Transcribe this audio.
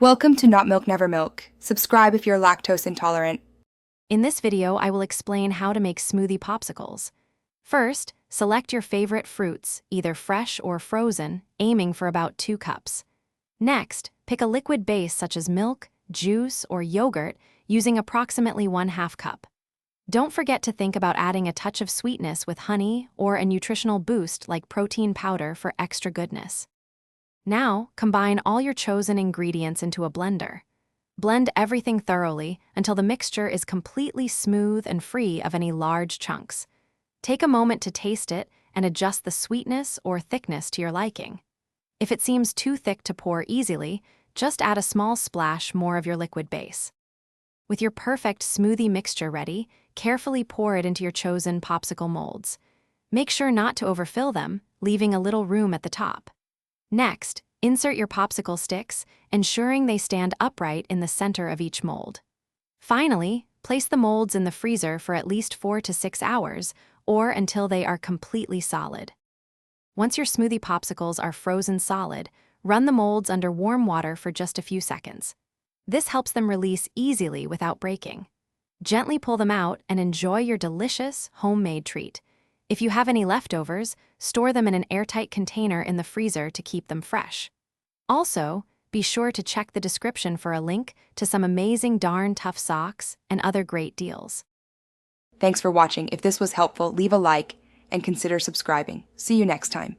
Welcome to Not Milk Never Milk. Subscribe if you're lactose intolerant. In this video, I will explain how to make smoothie popsicles. First, select your favorite fruits, either fresh or frozen, aiming for about 2 cups. Next, pick a liquid base such as milk, juice, or yogurt, using approximately 1/2 cup. Don't forget to think about adding a touch of sweetness with honey or a nutritional boost like protein powder for extra goodness. Now, combine all your chosen ingredients into a blender. Blend everything thoroughly until the mixture is completely smooth and free of any large chunks. Take a moment to taste it and adjust the sweetness or thickness to your liking. If it seems too thick to pour easily, just add a small splash more of your liquid base. With your perfect smoothie mixture ready, carefully pour it into your chosen popsicle molds. Make sure not to overfill them, leaving a little room at the top. Next, insert your popsicle sticks, ensuring they stand upright in the center of each mold. Finally, place the molds in the freezer for at least 4 to 6 hours, or until they are completely solid. Once your smoothie popsicles are frozen solid, run the molds under warm water for just a few seconds. This helps them release easily without breaking. Gently pull them out and enjoy your delicious, homemade treat. If you have any leftovers, store them in an airtight container in the freezer to keep them fresh. Also, be sure to check the description for a link to some amazing darn tough socks and other great deals. Thanks for watching. If this was helpful, leave a like and consider subscribing. See you next time.